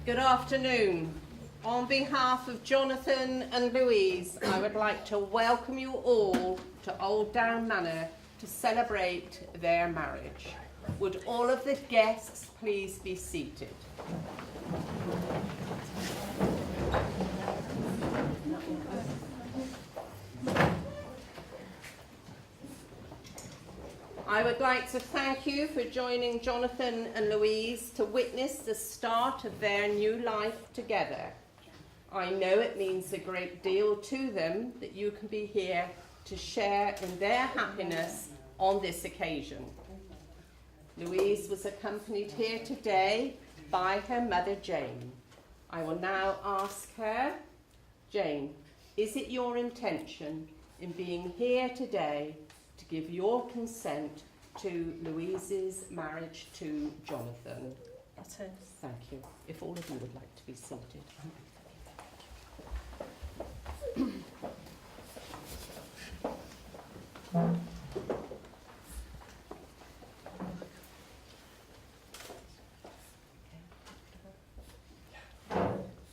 Good afternoon. On behalf of Jonathan and Louise, I would like to welcome you all to Old Down Manor to celebrate their marriage. Would all of the guests please be seated? I would like to thank you for joining Jonathan and Louise to witness the start of their new life together. I know it means a great deal to them that you can be here to share in their happiness on this occasion. Louise was accompanied here today by her mother Jane. I will now ask her, Jane, is it your intention in being here today to give your consent to Louise's marriage to Jonathan? It is. Thank you. If all of you would like to be seated.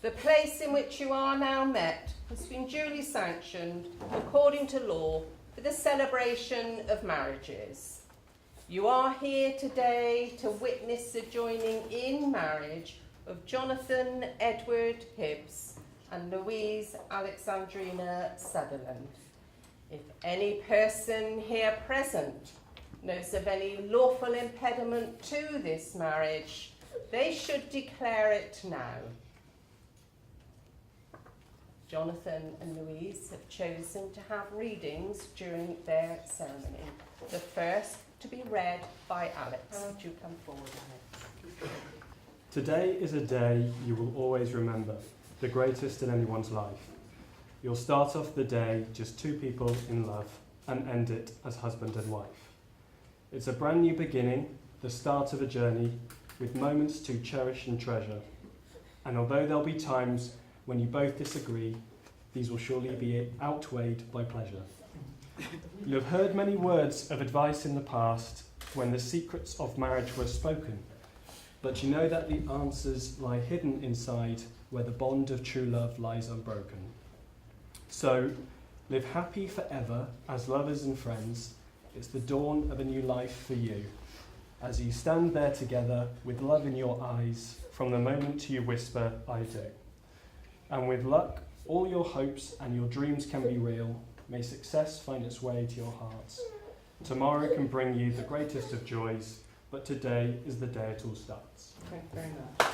The place in which you are now met has been duly sanctioned according to law for the celebration of marriages. You are here today to witness the joining in marriage of Jonathan Edward Hibbs and Louise Alexandrina Sutherland. If any person here present knows of any lawful impediment to this marriage, they should declare it now. Jonathan and Louise have chosen to have readings during their ceremony. The first to be read by Alex. Would you come forward, Alex? Today is a day you will always remember, the greatest in anyone's life. You'll start off the day just two people in love and end it as husband and wife. It's a brand new beginning, the start of a journey with moments to cherish and treasure. And although there'll be times when you both disagree, these will surely be outweighed by pleasure. You have heard many words of advice in the past when the secrets of marriage were spoken, but you know that the answers lie hidden inside where the bond of true love lies unbroken. So, live happy forever as lovers and friends. It's the dawn of a new life for you, as you stand there together with love in your eyes from the moment you whisper, I do. And with luck, all your hopes and your dreams can be real. May success find its way to your hearts. Tomorrow can bring you the greatest of joys, but today is the day it all starts. Thank you very much.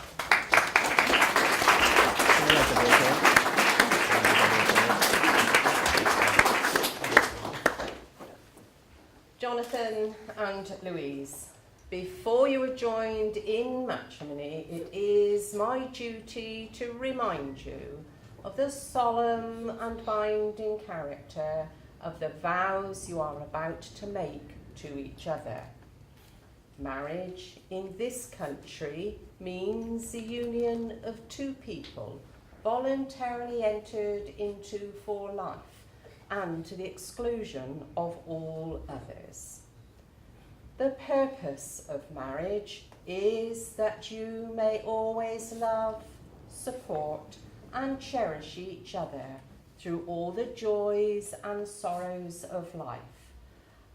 Jonathan and Louise, before you are joined in matrimony, it is my duty to remind you of the solemn and binding character of the vows you are about to make to each other. Marriage in this country means the union of two people voluntarily entered into for life and to the exclusion of all others. The purpose of marriage is that you may always love, support, and cherish each other through all the joys and sorrows of life,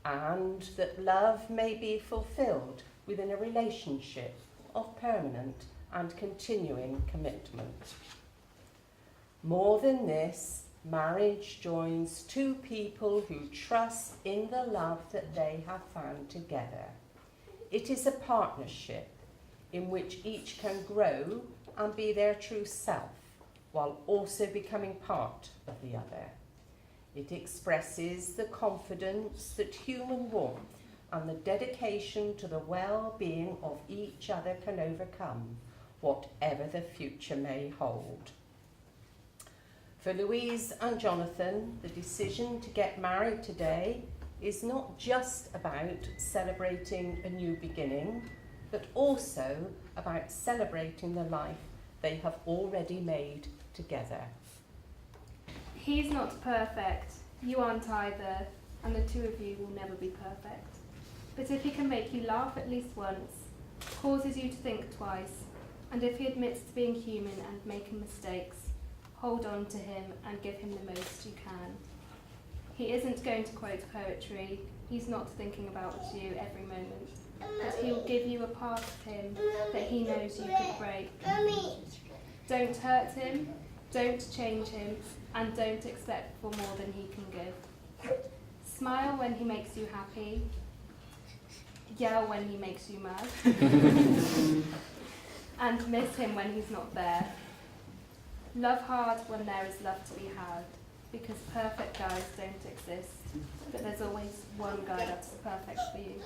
and that love may be fulfilled within a relationship of permanent and continuing commitment. More than this, marriage joins two people who trust in the love that they have found together. It is a partnership in which each can grow and be their true self, while also becoming part of the other. It expresses the confidence that human warmth and the dedication to the well-being of each other can overcome, whatever the future may hold. For Louise and Jonathan, the decision to get married today is not just about celebrating a new beginning, but also about celebrating the life they have already made together. He's not perfect, you aren't either, and the two of you will never be perfect. But if he can make you laugh at least once, causes you to think twice, And if he admits to being human and making mistakes, hold on to him and give him the most you can. He isn't going to quote poetry. He's not thinking about you every moment. But he will give you a part of him that he knows you could break. Don't hurt him, don't change him, and don't expect for more than he can give. Smile when he makes you happy. Yell when he makes you mad. And miss him when he's not there. Love hard when there is love to be had, because perfect guys don't exist, but there's always one guy that's perfect for you.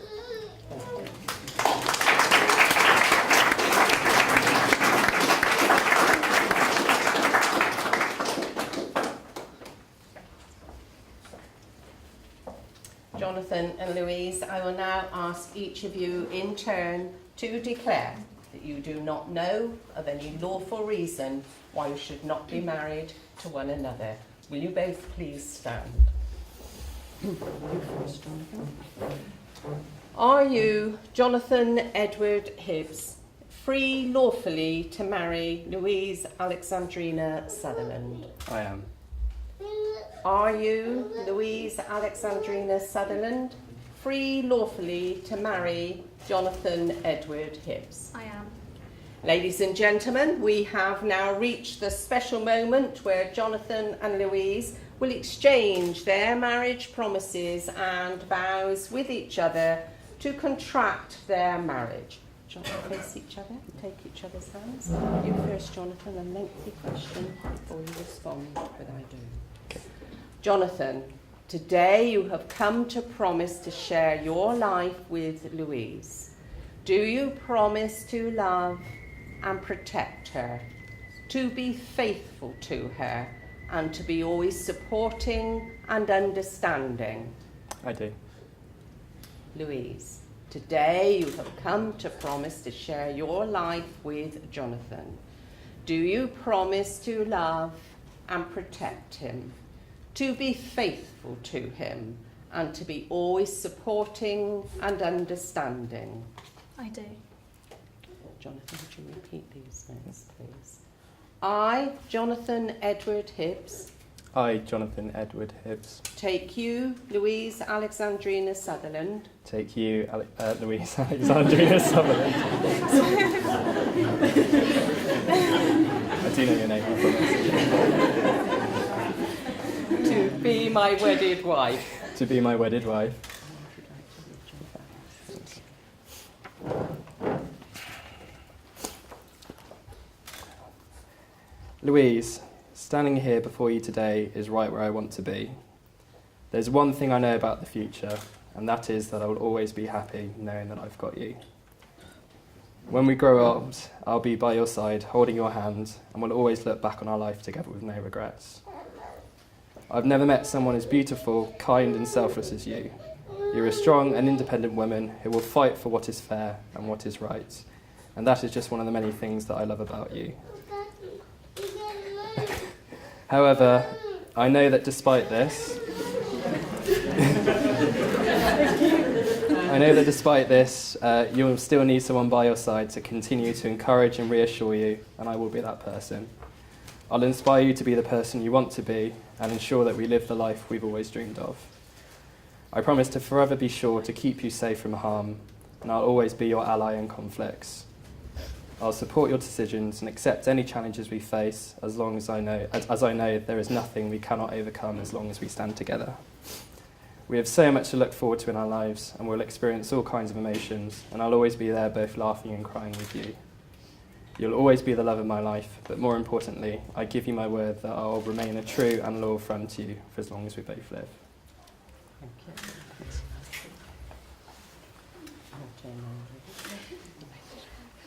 Jonathan and Louise, I will now ask each of you in turn to declare that you do not know of any lawful reason why you should not be married to one another. Will you both please stand? You first, Jonathan. Are you, Jonathan Edward Hibbs, free lawfully to marry Louise Alexandrina Sutherland? I am. Are you, Louise Alexandrina Sutherland, free lawfully to marry Jonathan Edward Hibbs? I am. Ladies and gentlemen, we have now reached the special moment where Jonathan and Louise will exchange their marriage promises and vows with each other to contract their marriage. Shall we face each other and take each other's hands? You first, Jonathan, a lengthy question before you respond, but I do. Okay. Jonathan, today you have come to promise to share your life with Louise. Do you promise to love and protect her, to be faithful to her, and to be always supporting and understanding? I do. Louise, today you have come to promise to share your life with Jonathan. Do you promise to love and protect him, to be faithful to him, and to be always supporting and understanding? I do. Jonathan, would you repeat these notes, please? I, Jonathan Edward Hibbs, I, Jonathan Edward Hibbs, take you, Louise Alexandrina Sutherland, take you, Louise Alexandrina Sutherland. I do know your name, I promise. to be my wedded wife. To be my wedded wife. Louise, standing here before you today is right where I want to be. There's one thing I know about the future, and that is that I will always be happy knowing that I've got you. When we grow old, I'll be by your side, holding your hand, and we'll always look back on our life together with no regrets. I've never met someone as beautiful, kind, and selfless as you. You're a strong and independent woman who will fight for what is fair and what is right, and that is just one of the many things that I love about you. However, I know that despite this, you'll still need someone by your side to continue to encourage and reassure you, and I will be that person. I'll inspire you to be the person you want to be and ensure that we live the life we've always dreamed of. I promise to forever be sure to keep you safe from harm, and I'll always be your ally in conflicts. I'll support your decisions and accept any challenges we face as I know there is nothing we cannot overcome as long as we stand together. We have so much to look forward to in our lives, and we'll experience all kinds of emotions, and I'll always be there both laughing and crying with you. You'll always be the love of my life, but more importantly, I give you my word that I'll remain a true and loyal friend to you for as long as we both live. Thank you.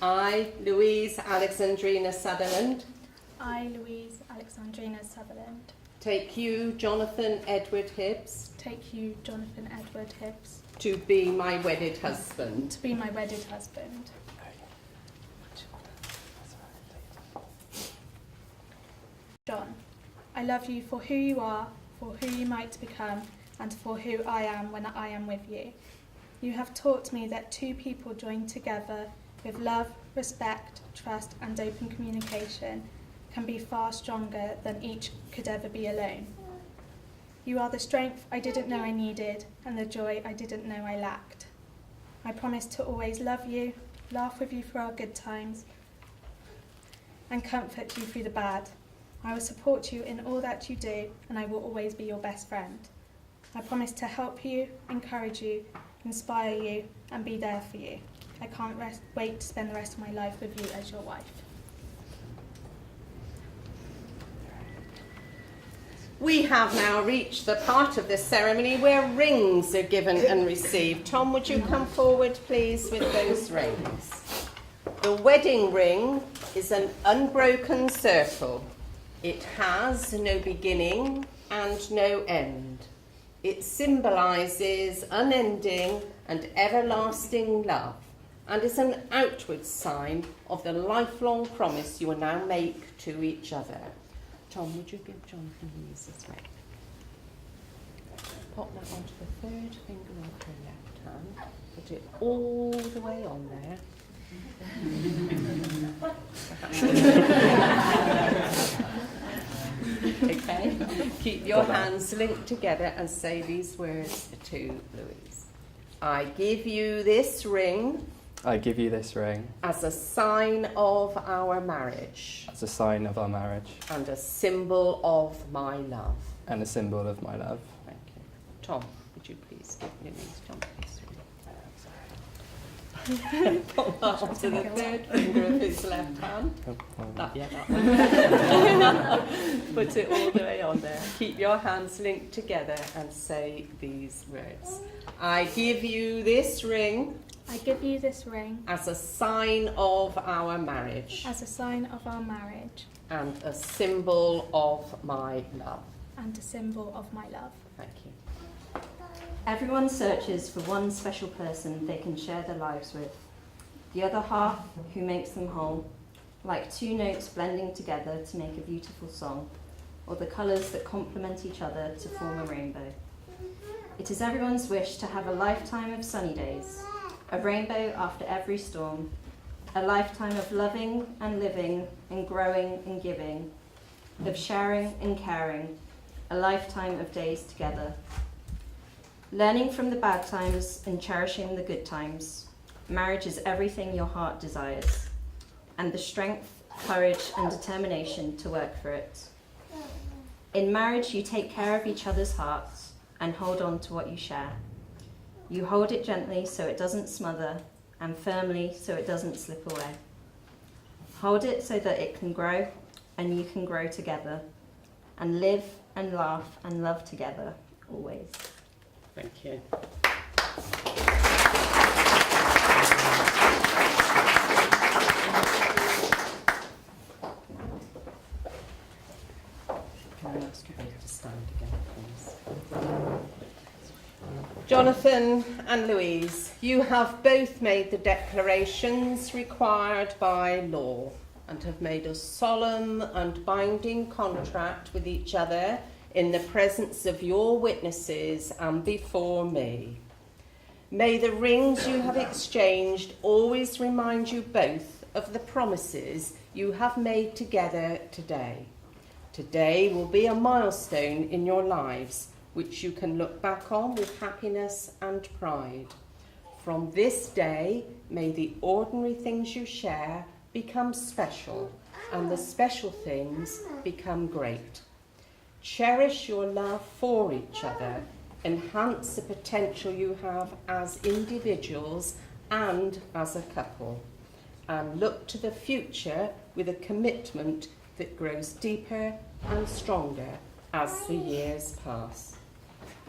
I, Louise Alexandrina Sutherland, I, Louise Alexandrina Sutherland, take you, Jonathan Edward Hibbs, take you, Jonathan Edward Hibbs, to be my wedded husband. to be my wedded husband. John, I love you for who you are, for who you might become, and for who I am when I am with you. You have taught me that two people joined together with love, respect, trust, and open communication can be far stronger than each could ever be alone. You are the strength I didn't know I needed and the joy I didn't know I lacked. I promise to always love you, laugh with you through our good times, and comfort you through the bad. I will support you in all that you do, and I will always be your best friend. I promise to help you, encourage you, inspire you, and be there for you. I can't wait to spend the rest of my life with you as your wife. We have now reached the part of the ceremony where rings are given and received. Tom, would you come forward, please, with those rings? The wedding ring is an unbroken circle. It has no beginning and no end. It symbolises unending and everlasting love and is an outward sign of the lifelong promise you will now make to each other. Tom, would you give Jonathan Louise this ring? Pop that onto the third finger of her left hand. Put it all the way on there. Okay, keep your hands linked together and say these words to Louise. I give you this ring. I give you this ring As a sign of our marriage. as a sign of our marriage And a symbol of my love. and a symbol of my love. Thank you. Tom, would you please give Louise Jonathan's ring? Put that onto the third finger of his left hand. That one. Put it all the way on there. Keep your hands linked together and say these words. I give you this ring. I give you this ring As a sign of our marriage. as a sign of our marriage And a symbol of my love. and a symbol of my love. Thank you. Everyone searches for one special person they can share their lives with. The other half who makes them whole, like two notes blending together to make a beautiful song, or the colours that complement each other to form a rainbow. It is everyone's wish to have a lifetime of sunny days, a rainbow after every storm, a lifetime of loving and living and growing and giving, of sharing and caring, a lifetime of days together. Learning from the bad times and cherishing the good times. Marriage is everything your heart desires, and the strength, courage, and determination to work for it. In marriage, you take care of each other's hearts and hold on to what you share. You hold it gently so it doesn't smother, and firmly so it doesn't slip away. Hold it so that it can grow, and you can grow together, and live and laugh and love together always. Thank you. Can I ask you both to stand again, please? Jonathan and Louise, you have both made the declarations required by law and have made a solemn and binding contract with each other in the presence of your witnesses and before me. May the rings you have exchanged always remind you both of the promises you have made together today. Today will be a milestone in your lives, which you can look back on with happiness and pride. From this day, may the ordinary things you share become special, and the special things become great. Cherish your love for each other, enhance the potential you have as individuals and as a couple, and look to the future with a commitment that grows deeper and stronger as the years pass.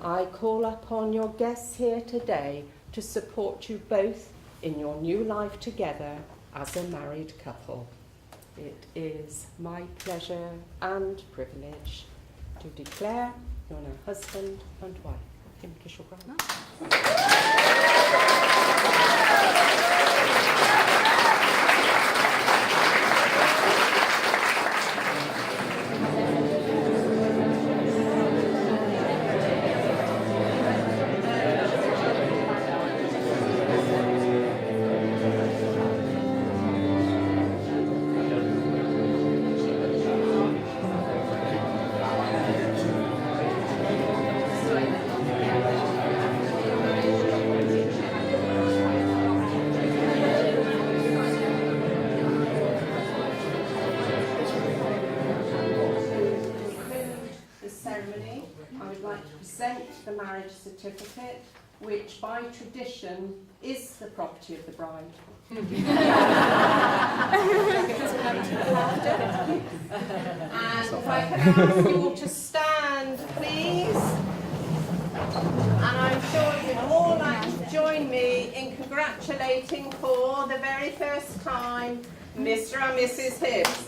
I call upon your guests here today to support you both in your new life together as a married couple. It is my pleasure and privilege to declare you're now husband and wife. Give me a kiss your brother. marriage certificate, which by tradition is the property of the bride. And if I could ask you all to stand, please. And I'm sure you'd all like to join me in congratulating for the very first time Mr. and Mrs. Hibbs.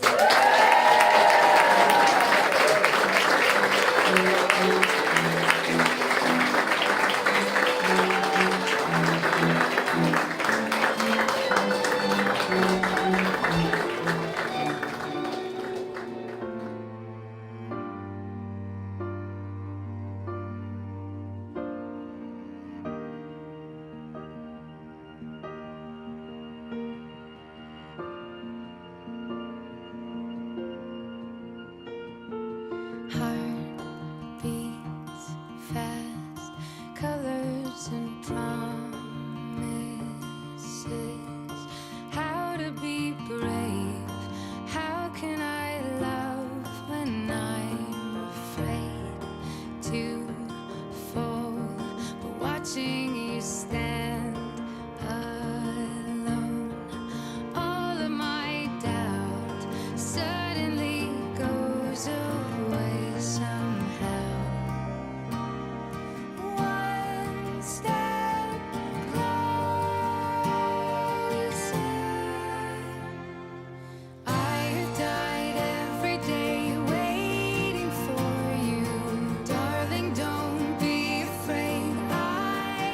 Heart beats fast, colors and promises. How to be brave? How can I love when I'm afraid to fall? But watching you stand alone, all of my doubt suddenly goes away somehow. One step closer. I have died every day waiting for you. Darling, don't be afraid. I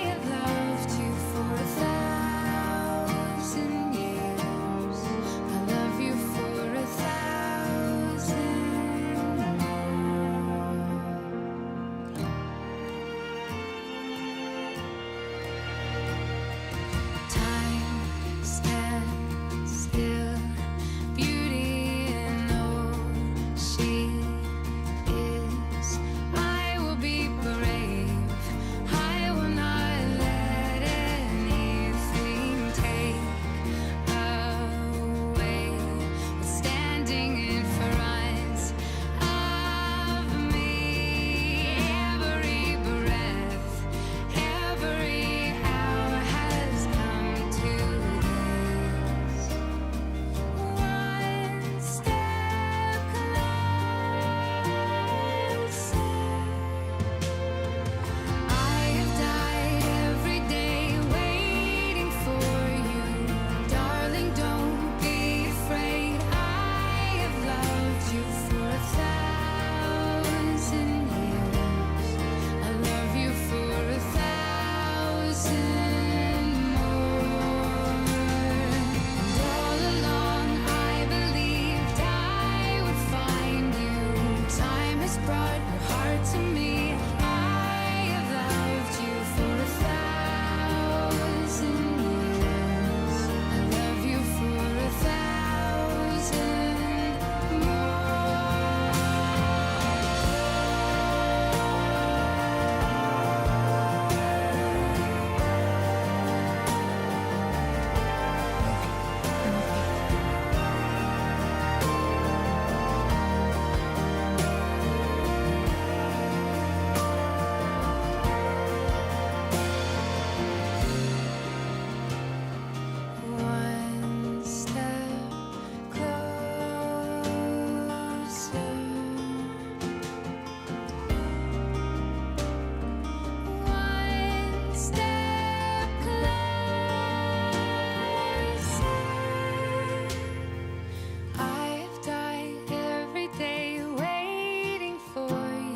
have loved you for 1,000 years. I love you for 1,000 more. Time stands still. Beauty in all she is. I will be brave. I will not let anything take away what's standing in front of me. Every breath, every hour has come to this. One step closer. I have died every day waiting for you. Darling, don't be afraid. I have loved you for 1,000 years. I love you for 1,000 more. And all along I believed I would find you. Time has brought your heart to me. I have loved you for 1,000 years. I love you for 1,000 One step closer. One step closer. I have died every day waiting for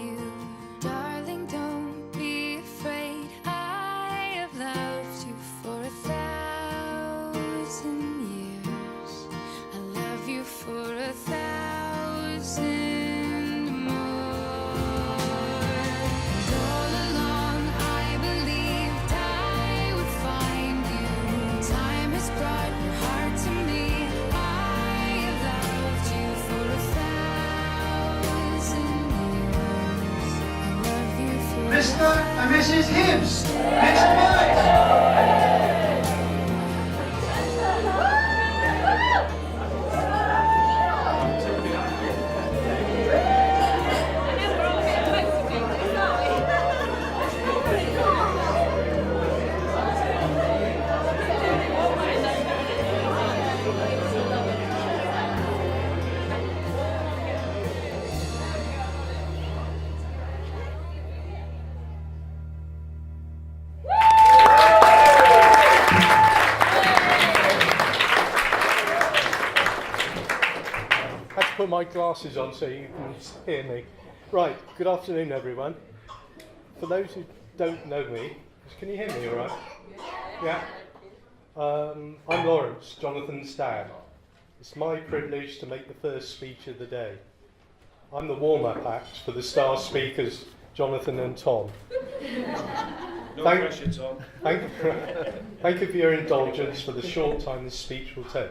you. Darling, don't be afraid. I have loved you for 1,000 years. I love you for 1,000 more. And all along I believed I would find you. Time has brought your heart to me. I have loved you for 1,000 years. I love you for Mr. and Mrs. Hibbs, next place. put my glasses on so you can hear me. Right, good afternoon everyone. For those who don't know me, can you hear me all right? Yeah? I'm Lawrence, Jonathan's dad. It's my privilege to make the first speech of the day. I'm the warm-up act for the star speakers, Jonathan and Tom. No pressure, Tom. Thank you for your indulgence for the short time this speech will take.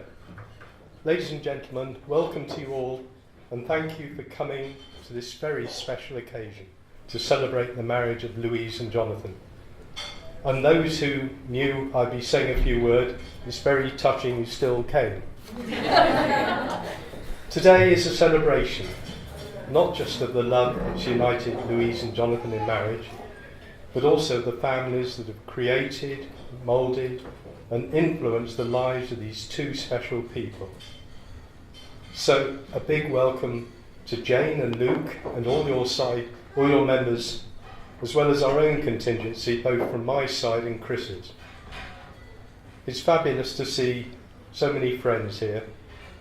Ladies and gentlemen, welcome to you all, and thank you for coming to this very special occasion to celebrate the marriage of Louise and Jonathan. And those who knew I'd be saying a few words, it's very touching you still came. Today is a celebration, not just of the love that's united Louise and Jonathan in marriage, but also the families that have created, moulded, and influenced the lives of these two special people. So a big welcome to Jane and Luke and all your members, as well as our own contingency, both from my side and Chris's. It's fabulous to see so many friends here,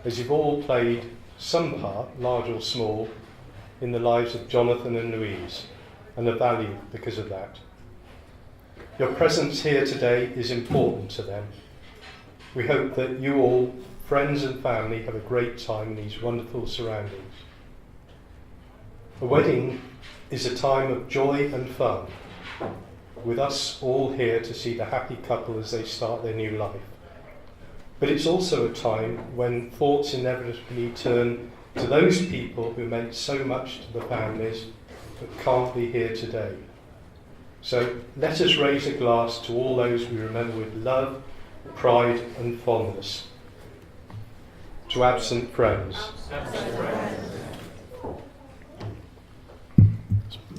as you've all played some part, large or small, in the lives of Jonathan and Louise, and are valued because of that. Your presence here today is important to them. We hope that you all, friends and family, have a great time in these wonderful surroundings. A wedding is a time of joy and fun, with us all here to see the happy couple as they start their new life. But it's also a time when thoughts inevitably turn to those people who meant so much to the families but can't be here today. So let us raise a glass to all those we remember with love, pride and fondness. To absent friends.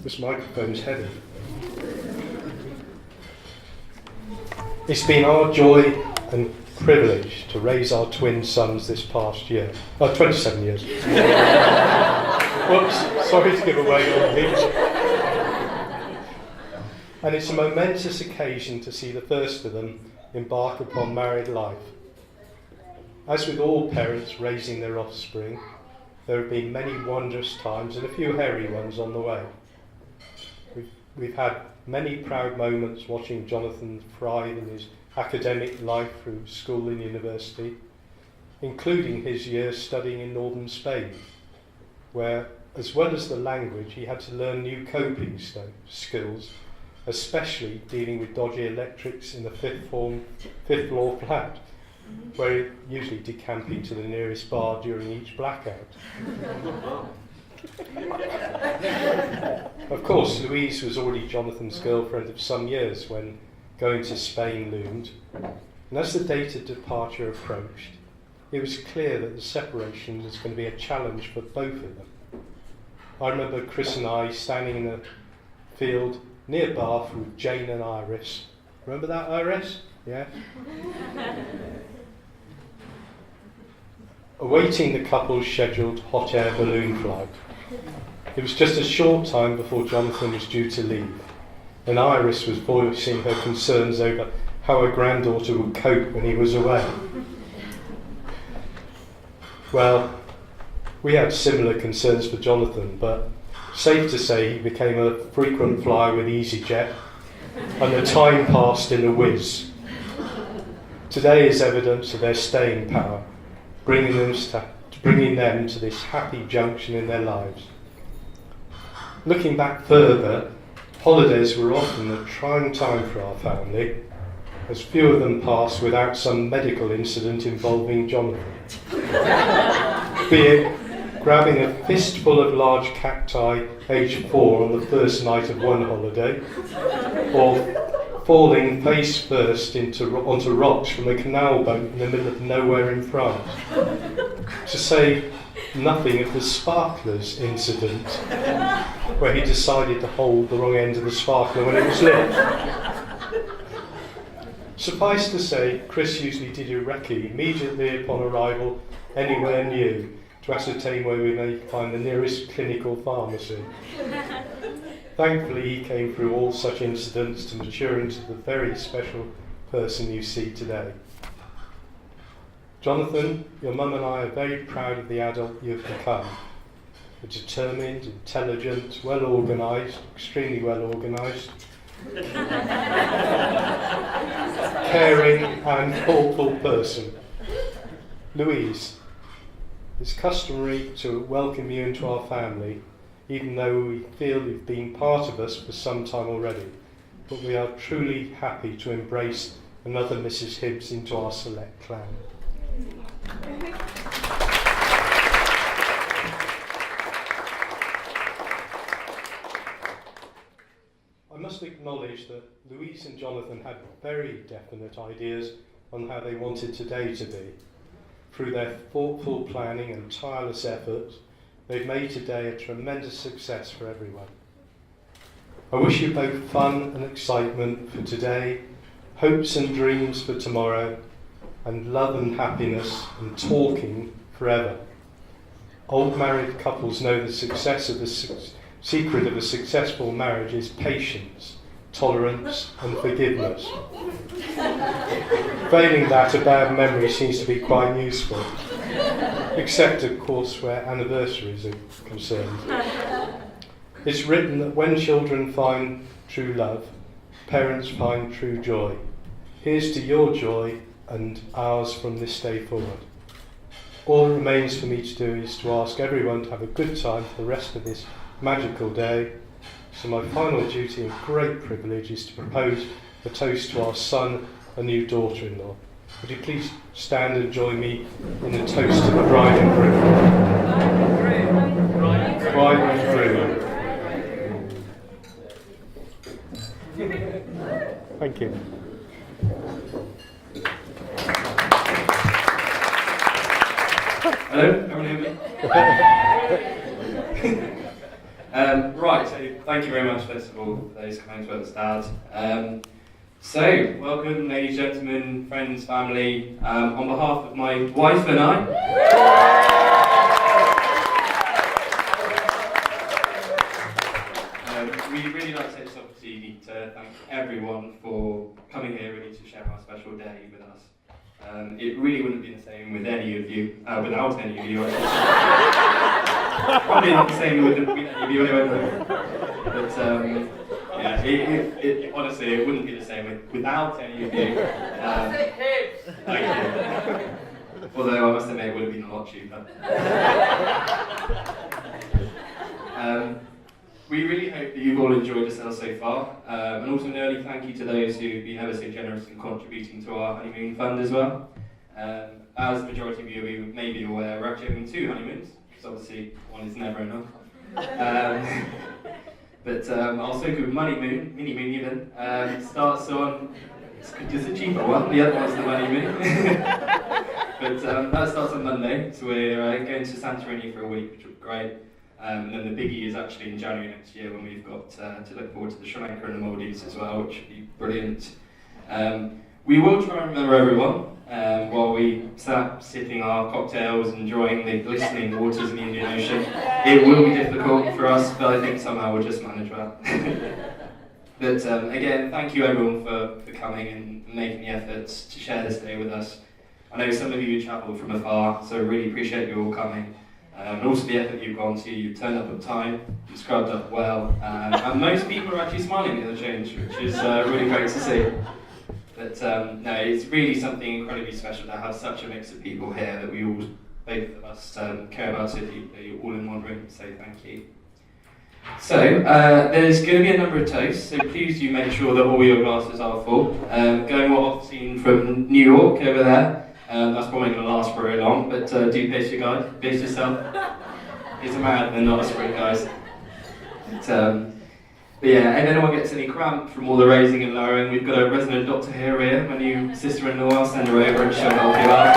This microphone's heavy. It's been our joy and privilege to raise our twin sons this past year. 27 years. Whoops, sorry to give away all these. And it's a momentous occasion to see the first of them embark upon married life. As with all parents raising their offspring, there have been many wondrous times and a few hairy ones on the way. We've had many proud moments watching Jonathan thrive in his academic life through school and university, including his years studying in northern Spain, where, as well as the language, he had to learn new coping skills, especially dealing with dodgy electrics in the fifth floor flat, where he usually decamping to the nearest bar during each blackout. Of course, Louise was already Jonathan's girlfriend of some years when going to Spain loomed, and as the date of departure approached, it was clear that the separation was going to be a challenge for both of them. I remember Chris and I standing in a field near Bath with Jane and Iris. Remember that, Iris? Yeah? Awaiting the couple's scheduled hot air balloon flight. It was just a short time before Jonathan was due to leave, and Iris was voicing her concerns over how her granddaughter would cope when he was away. Well, we had similar concerns for Jonathan, but safe to say he became a frequent flyer with EasyJet, and the time passed in a whiz. Today is evidence of their staying power, bringing them to this happy junction in their lives. Looking back further, holidays were often a trying time for our family, as few of them passed without some medical incident involving Jonathan. Be it grabbing a fistful of large cacti aged 4 on the first night of one holiday, or falling face first onto rocks from a canal boat in the middle of nowhere in France. To say nothing of the sparklers incident, where he decided to hold the wrong end of the sparkler when it was lit. Suffice to say, Chris usually did a recce immediately upon arrival anywhere new to ascertain where we may find the nearest clinical pharmacy. Thankfully, he came through all such incidents to mature into the very special person you see today. Jonathan, your mum and I are very proud of the adult you've become. You're determined, intelligent, well organised, extremely well organised, caring and thoughtful person. Louise, it's customary to welcome you into our family, even though we feel you've been part of us for some time already. But we are truly happy to embrace another Mrs. Hibbs into our select clan. I must acknowledge that Louise and Jonathan had very definite ideas on how they wanted today to be. Through their thoughtful planning and tireless efforts, they've made today a tremendous success for everyone. I wish you both fun and excitement for today, hopes and dreams for tomorrow, and love and happiness and talking forever. Old married couples know the success of the secret of a successful marriage is patience, tolerance and forgiveness. Failing that, a bad memory seems to be quite useful, except of course where anniversaries are concerned. It's written that when children find true love, parents find true joy. Here's to your joy and ours from this day forward. All that remains for me to do is to ask everyone to have a good time for the rest of this magical day. So my final duty and great privilege is to propose a toast to our son and new daughter-in-law. Would you please stand and join me in a toast to the bride and groom? Bride and groom. Thank you. Hello, everyone hear me? Right, so thank you very much first of all for those kind words, Dad. So, welcome ladies, gentlemen, friends, family, on behalf of my wife and I. We'd really like to take this opportunity to thank everyone for coming here really to share our special day with us. It really wouldn't be the same with any of you, without any of you. Probably not the same with any of you anyway. But yeah, honestly, it wouldn't be the same without any of you. Thank you. Although I must admit, it would have been a lot cheaper. We really hope that you've all enjoyed yourselves so far, and also an early thank you to those who've been ever so generous in contributing to our honeymoon fund as well. As the majority of you may be aware, we're actually having 2 honeymoons, because obviously one is never enough. But our so-called mini-moon even, starts on, it's just a cheaper one, the other one's the money moon. But that starts on Monday, so we're going to Santorini for a week, which will be great. And then the biggie is actually in January next year when we've got to look forward to the Sri Lanka and the Maldives as well, which would be brilliant. We will try and remember everyone while we sat sipping our cocktails, enjoying the glistening waters of the Indian Ocean. It will be difficult for us, but I think somehow we'll just manage that. But again, thank you everyone for coming and making the efforts to share this day with us. I know some of you travelled from afar, so I really appreciate you all coming. And also the effort you've gone to, you've turned up on time, you've scrubbed up well, and most people are actually smiling at the change, which is really great to see. But no, it's really something incredibly special to have such a mix of people here that we all, both of us, care about so deeply, all in one room, so thank you. So, there's going to be a number of toasts, so please do make sure that all your glasses are full. Going what I've seen from New York over there. That's probably going to last very long, but do pace your guide, pace yourself. It's a marathon, not a sprint, guys. But yeah, if anyone gets any cramp from all the raising and lowering, we've got a resident doctor here, my new sister-in-law. I'll send her over and she'll help you out.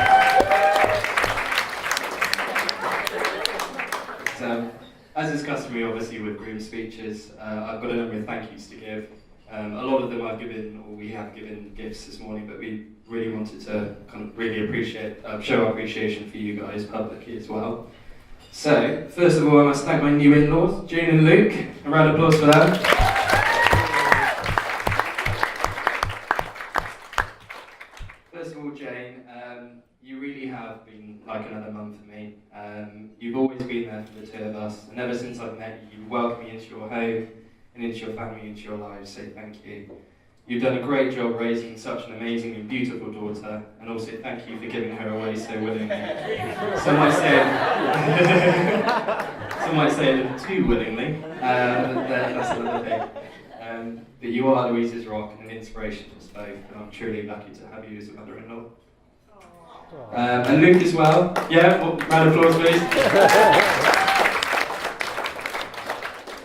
But, as is customary, obviously, with groom speeches, I've got a number of thank yous to give. A lot of them I've given, or we have given gifts this morning, but we really wanted to kind of really appreciate, show our appreciation for you guys publicly as well. So, first of all, I must thank my new in-laws, June and Luke. A round of applause for them. First of all, Jane, you really have been like another mum for me. You've always been there for the two of us, and ever since I've met you, you've welcomed me into your home and into your family, into your lives, so thank you. You've done a great job raising such an amazing and beautiful daughter, and also thank you for giving her away so willingly. Some might say a little too willingly, but that's another thing. But you are Louise's rock and an inspiration to us both, and I'm truly lucky to have you as a mother-in-law. And Luke as well. Yeah, well, round of applause, please.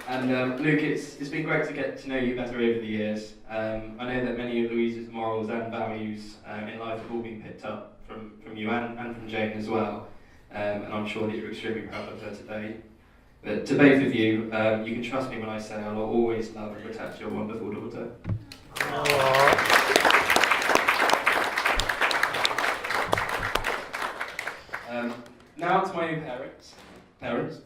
And Luke, it's been great to get to know you better over the years. I know that many of Louise's morals and values in life have all been picked up from you and from Jane as well. And I'm sure that you're extremely proud of her today. But to both of you, you can trust me when I say I'll always love and protect your wonderful daughter. Now to my own parents,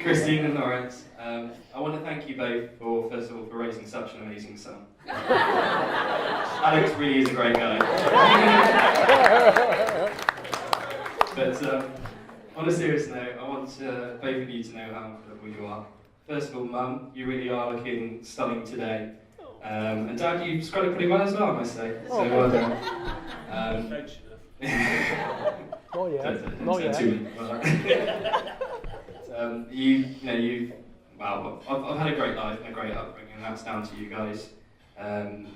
Christine and Lawrence. I want to thank you both for, first of all, for raising such an amazing son. Alex really is a great guy. But on a serious note, I want both of you to know how incredible you are. First of all, Mum, you really are looking stunning today. And Dad, you described it pretty well as well, I must say. So well done. Not yet. Well, I've had a great life and a great upbringing, and that's down to you guys.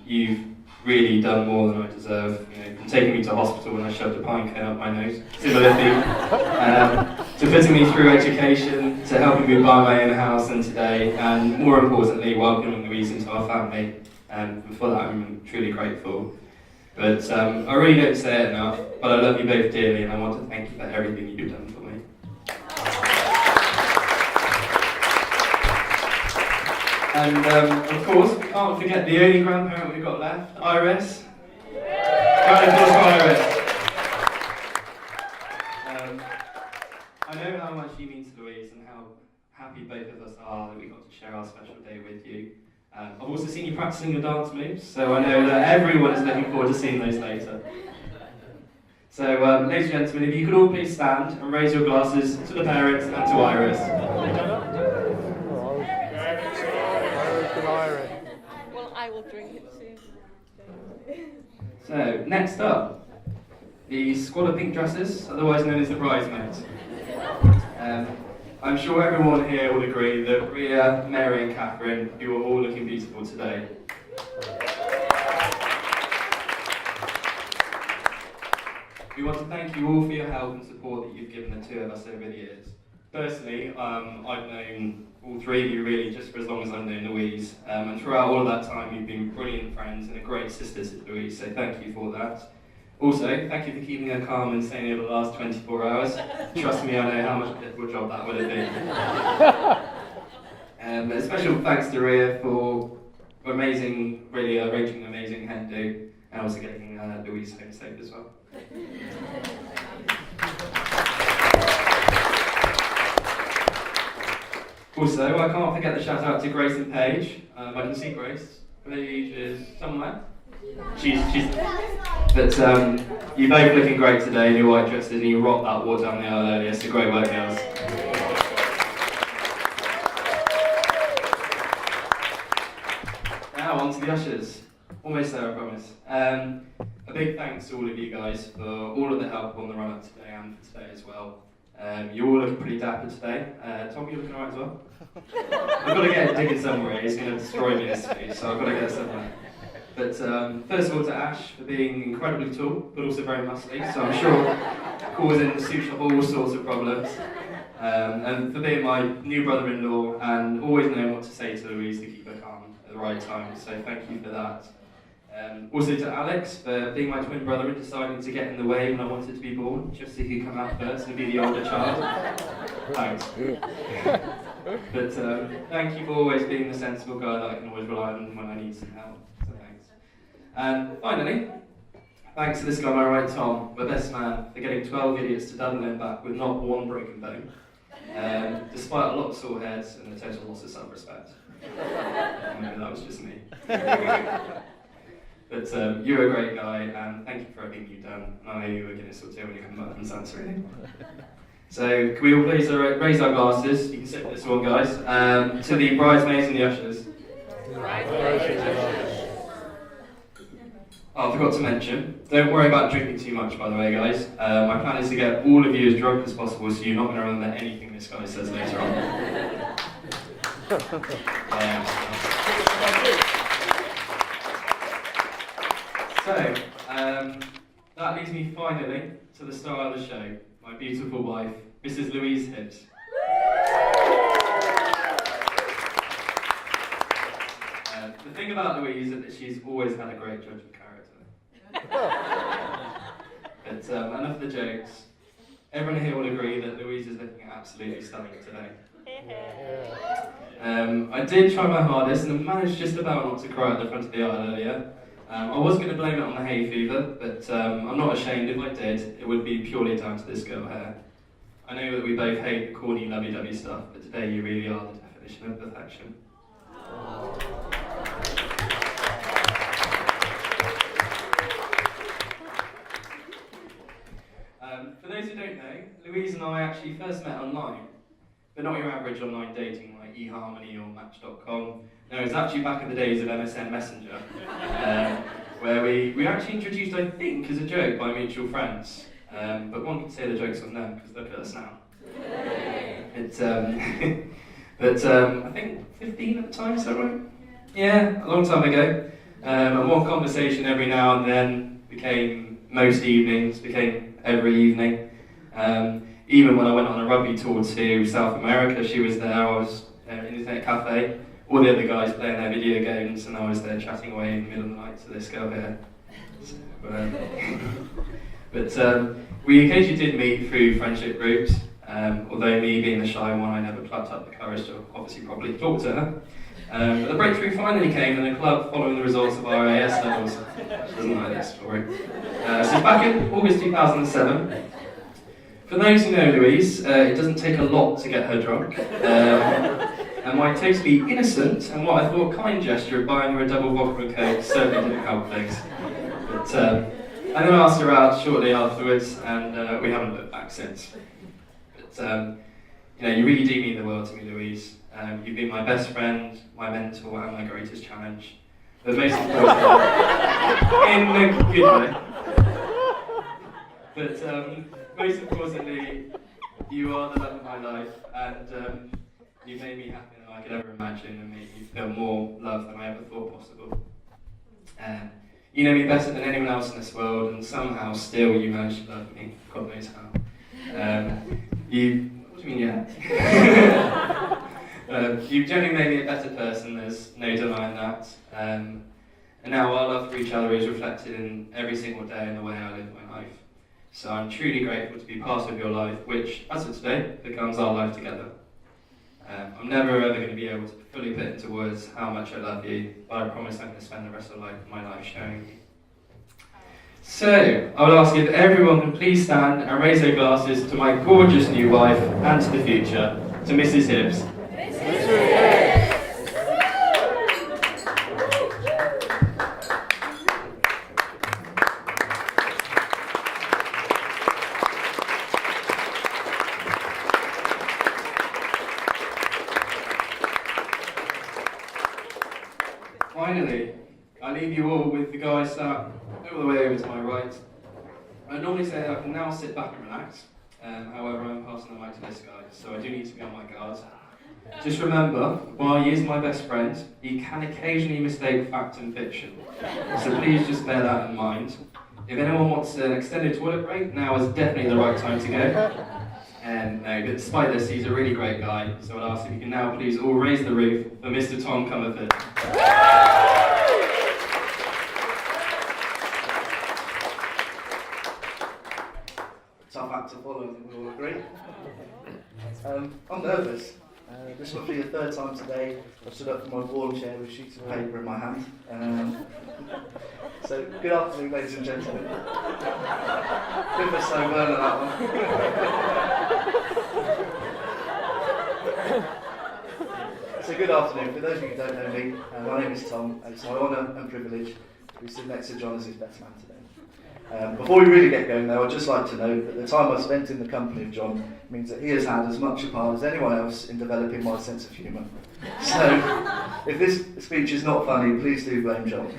You've really done more than I deserve. From taking me to hospital when I shoved a pine cone up my nose, similarly, to putting me through education, to helping me buy my own house and today, and more importantly, welcoming Louise into our family. And for that, I'm truly grateful. But I really don't say it enough, but I love you both dearly, and I want to thank you for everything you've done for me. And of course, we can't forget the only grandparent we've got left, Iris. Round of applause for Iris. I know how much you mean to Louise and how happy both of us are that we got to share our special day with you. I've also seen you practicing your dance moves, so I know that everyone is looking forward to seeing those later. So, ladies and gentlemen, if you could all please stand and raise your glasses to the parents and to Iris. Well, I will drink it too. So, next up, the squad of pink dresses, otherwise known as the bridesmaids. I'm sure everyone here will agree that Ria, Mary and Catherine, you are all looking beautiful today. We want to thank you all for your help and support that you've given the two of us over the years. Personally, I've known all three of you really just for as long as I've known Louise, and throughout all of that time you've been brilliant friends and a great sister to Louise, so thank you for that. Also, thank you for keeping her calm and staying over the last 24 hours. Trust me, I know how much of a difficult job that would have been. A special thanks to Ria for arranging an amazing hen do, and also getting Louise home safe as well. Also, I can't forget the shout out to Grace and Paige. I can see Grace. Paige is somewhere. She's but you're both looking great today in your white dresses and you rocked that walk down the aisle earlier, so great work, girls. Now on to the ushers. Almost there, I promise. A big thanks to all of you guys for all of the help on the run up today and for today as well. You're all looking pretty dapper today. Tom, you're looking alright as well? I've got to get it digging somewhere. He's going to destroy me this week, so I've got to get it somewhere. But first of all to Ash for being incredibly tall, but also very muscly, so I'm sure causing suit shop all sorts of problems. And for being my new brother-in-law and always knowing what to say to Louise to keep her calm at the right time, so thank you for that. Also to Alex for being my twin brother and deciding to get in the way when I wanted to be born, just so he could come out first and be the older child. Thanks. But thank you for always being the sensible guy that I can always rely on when I need some help. So thanks. And finally, thanks to this guy on my right, Tom, the best man, for getting 12 idiots to Dublin and back with not one broken bone, despite a lot of sore heads and a total loss of self-respect. Maybe that was just me. But you're a great guy, and thank you for everything you've done. And I know you were going to sort of do when you come back from Santorini. So, can we all please raise our glasses? You can sit with this one, guys. To the bridesmaids and the ushers. Oh, I forgot to mention, don't worry about drinking too much, by the way, guys. My plan is to get all of you as drunk as possible, so you're not going to remember anything this guy says later on. So, that leads me finally to the star of the show, my beautiful wife, Mrs. Louise Hibbs. The thing about Louise is that she's always had a great judge of character. But enough of the jokes. Everyone here will agree that Louise is looking absolutely stunning today. I did try my hardest and managed just about not to cry at the front of the aisle earlier. I was going to blame it on the hay fever, but I'm not ashamed. If I did, it would be purely down to this girl here. I know that we both hate the corny lovey-dovey stuff, but today you really are the definition of perfection. For those who don't know, Louise and I actually first met online, but not your average online dating like eHarmony or Match.com. No, it was actually back in the days of MSN Messenger, where we actually introduced, I think, as a joke by mutual friends. But one could say the joke's on them, because look at us now. But I think 15 at the time, is that right? Yeah, a long time ago. And one conversation every now and then became most evenings, became every evening. Even when I went on a rugby tour to South America, she was there. I was in the internet cafe, all the other guys playing their video games, and I was there chatting away in the middle of the night to this girl here. So, but we occasionally did meet through friendship groups, although me being the shy one, I never plucked up the courage to obviously properly talk to her. But the breakthrough finally came in the club following the results of our AS levels. She doesn't like this story. So back in August 2007, for those who know Louise, it doesn't take a lot to get her drunk. And my totally innocent and what I thought kind gesture of buying her a double vodka and coke certainly didn't help things. But I then asked her out shortly afterwards, and we haven't looked back since. But you really do mean the world to me, Louise. You've been my best friend, my mentor, and my greatest challenge. But most importantly, in a good way. But most importantly, you are the love of my life, and you've made me happier than I could ever imagine, and made me feel more love than I ever thought possible. You know me better than anyone else in this world, and somehow still you managed to love me. God knows how. What do you mean, yeah? You've generally made me a better person, there's no denying that. And now our love for each other is reflected in every single day in the way I live my life. So I'm truly grateful to be part of your life, which, as of today, becomes our life together. I'm never ever going to be able to fully put into words how much I love you, but I promise I'm going to spend the rest of my life showing you. So, I will ask if everyone can please stand and raise their glasses to my gorgeous new wife and to the future, to Mrs. Hibbs. Finally, I leave you all with the guy sat all the way over to my right. I normally say that I can now sit back and relax, however I'm passing the mic to this guy, so I do need to be on my guard. Just remember, while he is my best friend, he can occasionally mistake fact and fiction, so please just bear that in mind. If anyone wants an extended toilet break, now is definitely the right time to go. No, but despite this, he's a really great guy, so I'd ask if you can now please all raise the roof for Mr. Tom Comerford. Tough act to follow, I think we all agree. I'm nervous. This will be the third time today I've stood up from my warm chair with sheets of paper in my hand. So, good afternoon, ladies and gentlemen. Bit of a slow burner, that one. So, good afternoon. For those of you who don't know me, my name is Tom, and it's my honour and privilege who's sitting next to John as his best man today. Before we really get going though, I'd just like to note that the time I've spent in the company of John means that he has had as much a part as anyone else in developing my sense of humour. So, if this speech is not funny, please do blame John.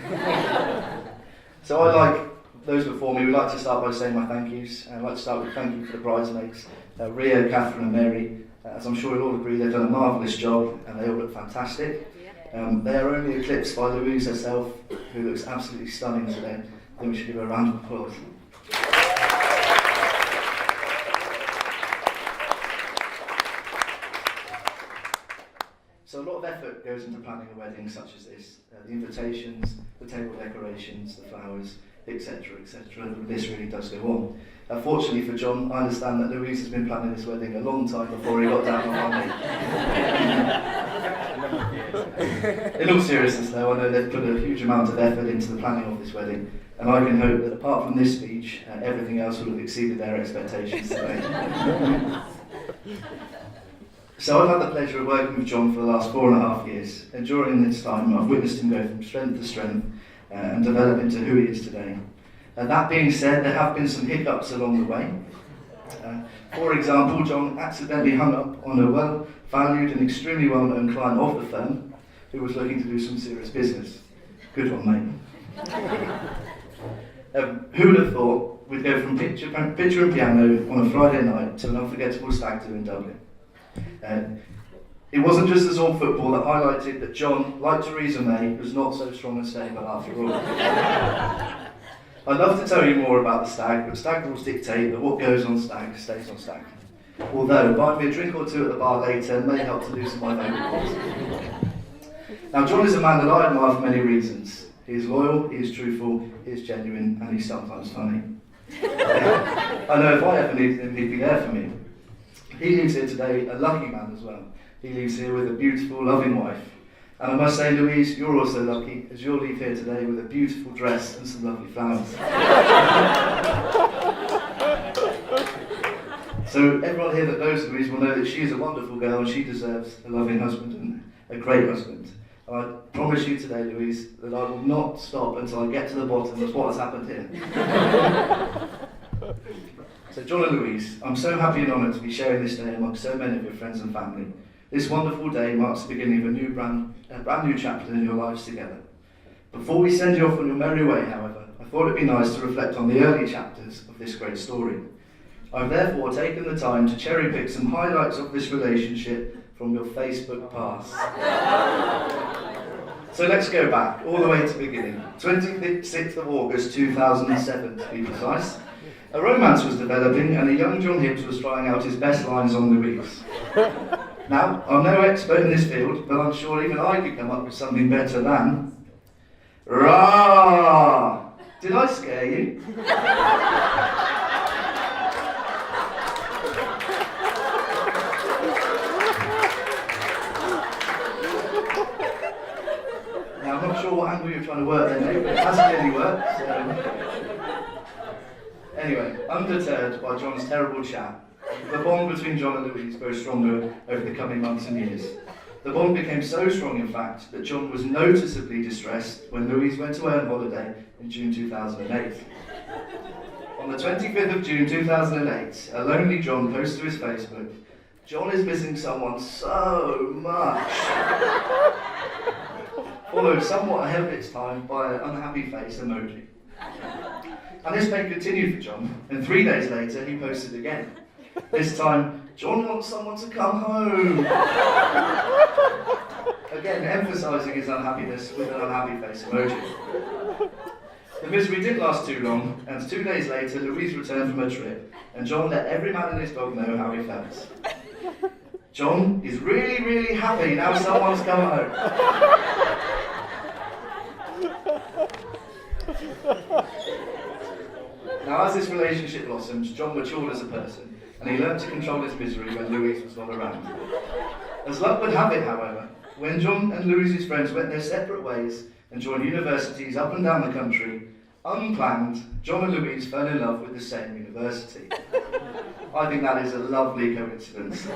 So I, like those before me, would like to start by saying my thank yous. I'd like to start with thank you for the bridesmaids, Ria, Catherine and Mary. As I'm sure you'll all agree, they've done a marvellous job and they all look fantastic. They are only eclipsed by Louise herself, who looks absolutely stunning today. I think we should give her a round of applause. So a lot of effort goes into planning a wedding such as this. The invitations, the table decorations, the flowers, etc., etc. The list really does go on. Fortunately for John, I understand that Louise has been planning this wedding a long time before he got down on one knee. In all seriousness though, I know they've put a huge amount of effort into the planning of this wedding, and I can hope that apart from this speech, everything else will have exceeded their expectations today. So I've had the pleasure of working with John for the last 4.5 years, and during this time I've witnessed him go from strength to strength and develop into who he is today. That being said, there have been some hiccups along the way. For example, John accidentally hung up on a well-valued and extremely well-known client of the firm who was looking to do some serious business. Good one, mate. Who would have thought we'd go from picture and piano on a Friday night to an unforgettable stag do in Dublin? It wasn't just the Zorn football that highlighted that John, like Theresa May, was not so strong and stable after all. I'd love to tell you more about the stag, but stag rules dictate that what goes on stag stays on stag. Although, buying me a drink or two at the bar later may help to loosen my vocal cords. Now, John is a man that I admire for many reasons. He is loyal, he is truthful, he is genuine, and he's sometimes funny. I know if I ever needed him, he'd be there for me. He leaves here today a lucky man as well. He leaves here with a beautiful, loving wife. And I must say, Louise, you're also lucky, as you'll leave here today with a beautiful dress and some lovely flowers. So everyone here that knows Louise will know that she is a wonderful girl and she deserves a loving husband and a great husband. And I promise you today, Louise, that I will not stop until I get to the bottom of what has happened here. So John and Louise, I'm so happy and honoured to be sharing this day amongst so many of your friends and family. This wonderful day marks the beginning of a brand new chapter in your lives together. Before we send you off on your merry way, however, I thought it'd be nice to reflect on the early chapters of this great story. I've therefore taken the time to cherry pick some highlights of this relationship from your Facebook past. So let's go back, all the way to the beginning. 26th of August 2007 to be precise. A romance was developing and a young John Hibbs was trying out his best lines on Louise. Now, I'm no expert in this field, but I'm sure even I could come up with something better than... Rah! Did I scare you? Now, I'm not sure what angle you're trying to work there, mate, but it hasn't really worked, so... Anyway, undeterred by John's terrible chat, the bond between John and Louise grew stronger over the coming months and years. The bond became so strong, in fact, that John was noticeably distressed when Louise went away on holiday in June 2008. On the 25th of June 2008, a lonely John posts to his Facebook, "John is missing someone so much," followed somewhat ahead of its time by an unhappy face emoji. And this pain continued for John, and 3 days later he posted again. This time, "John wants someone to come home." Again, emphasising his unhappiness with an unhappy face emoji. The misery didn't last too long, and 2 days later Louise returned from her trip, and John let every man and his dog know how he felt. John is really, really happy now someone's come home. Now, as this relationship blossomed, John matured as a person, and he learned to control his misery when Louise was not around. As luck would have it, however, when John and Louise's friends went their separate ways and joined universities up and down the country, unplanned, John and Louise fell in love with the same university. I think that is a lovely coincidence.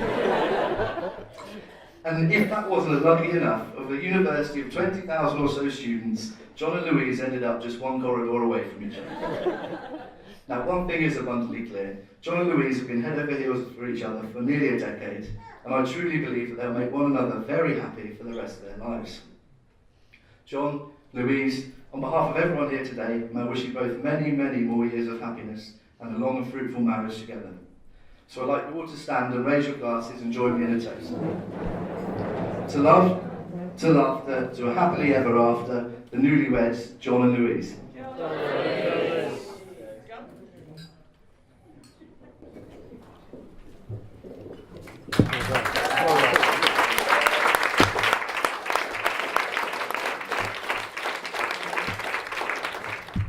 And if that wasn't lucky enough, of a university of 20,000 or so students, John and Louise ended up just one corridor away from each other. Now, one thing is abundantly clear. John and Louise have been head over heels for each other for nearly a decade, and I truly believe that they'll make one another very happy for the rest of their lives. John, Louise, on behalf of everyone here today, may I wish you both many, many more years of happiness and a long and fruitful marriage together. So I'd like you all to stand and raise your glasses and join me in a toast. To love, to laughter, to a happily ever after, the newlyweds, John and Louise.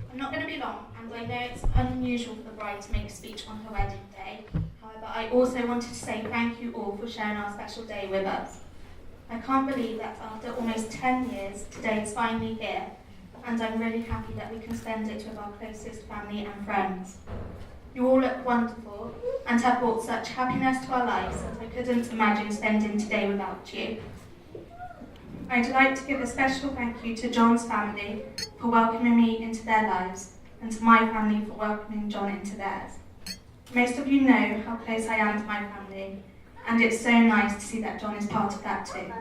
I'm not going to be long, and I know it's unusual for the bride to make a speech on her wedding day. However, I also wanted to say thank you all for sharing our special day with us. I can't believe that after almost 10 years, today is finally here, and I'm really happy that we can spend it with our closest family and friends. You all look wonderful and have brought such happiness to our lives that I couldn't imagine spending today without you. I'd like to give a special thank you to John's family for welcoming me into their lives, and to my family for welcoming John into theirs. Most of you know how close I am to my family, and it's so nice to see that John is part of that too.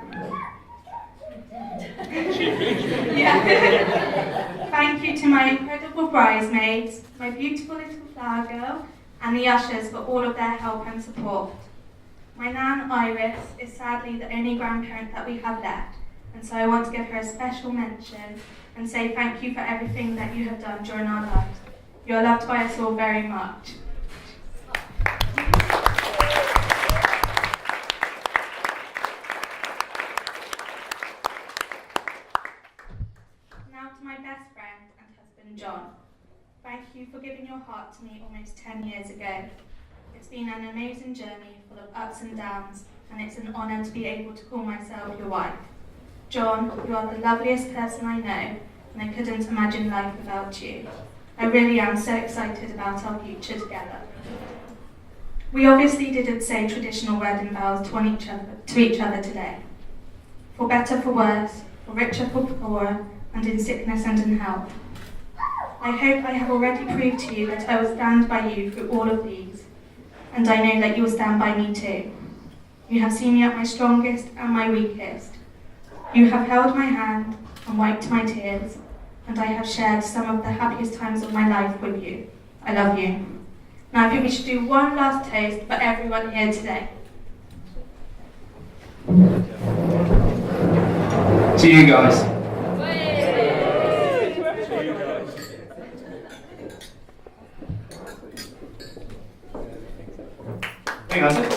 Yeah. Thank you to my incredible bridesmaids, my beautiful little flower girl, and the ushers for all of their help and support. My Nan Iris is sadly the only grandparent that we have left, and so I want to give her a special mention and say thank you for everything that you have done during our lives. You are loved by us all very much. Now to my best friend and husband, John. Thank you for giving your heart to me almost 10 years ago. It's been an amazing journey full of ups and downs, and it's an honour to be able to call myself your wife. John, you are the loveliest person I know, and I couldn't imagine life without you. I really am so excited about our future together. We obviously didn't say traditional wedding vows to each other today. For better, for worse, for richer, for poorer, and in sickness and in health. I hope I have already proved to you that I will stand by you through all of these, and I know that you will stand by me too. You have seen me at my strongest and my weakest. You have held my hand and wiped my tears, and I have shared some of the happiest times of my life with you. I love you. Now I think we should do one last toast for everyone here today. To you guys.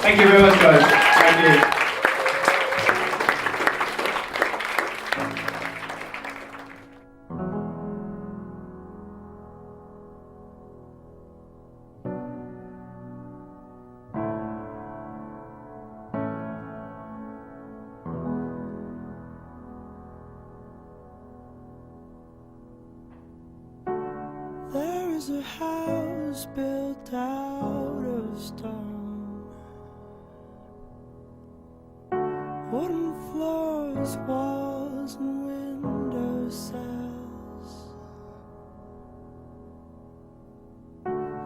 Thank you very much, guys. Thank you. There is a house built out of stone, wooden floors, walls and window sills,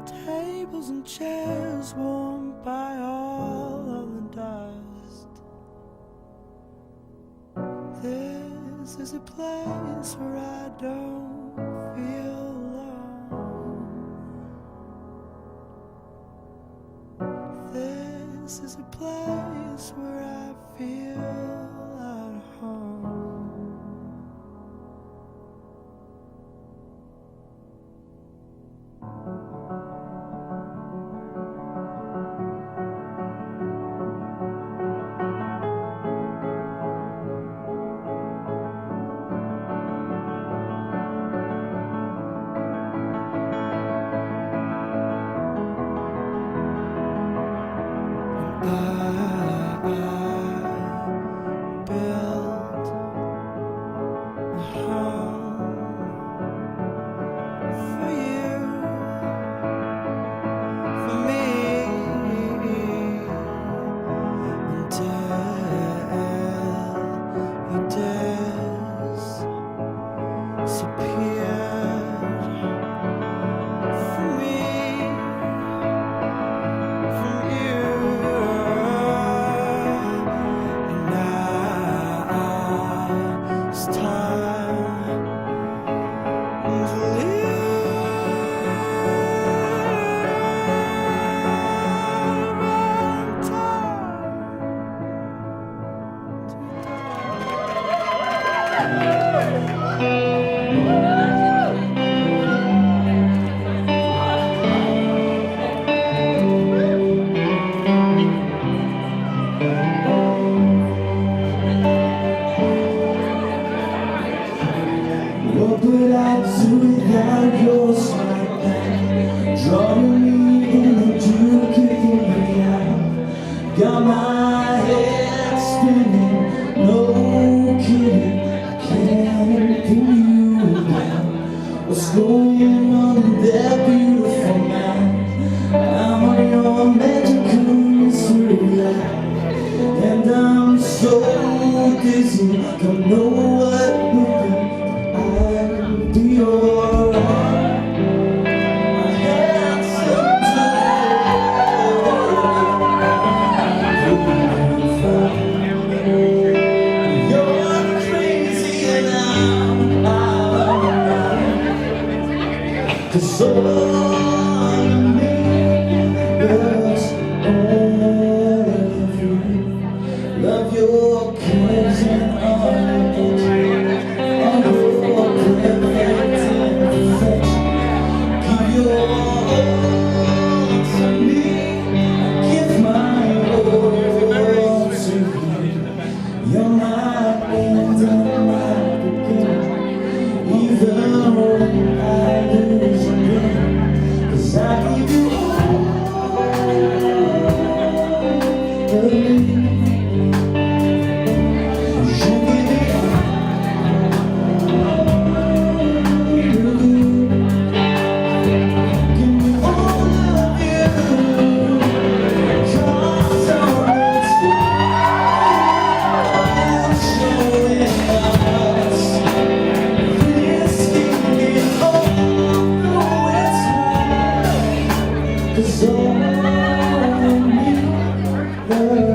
tables and chairs warmed by all of the dust. This is a place where I don't feel this is a place where I feel at home. Cause all I need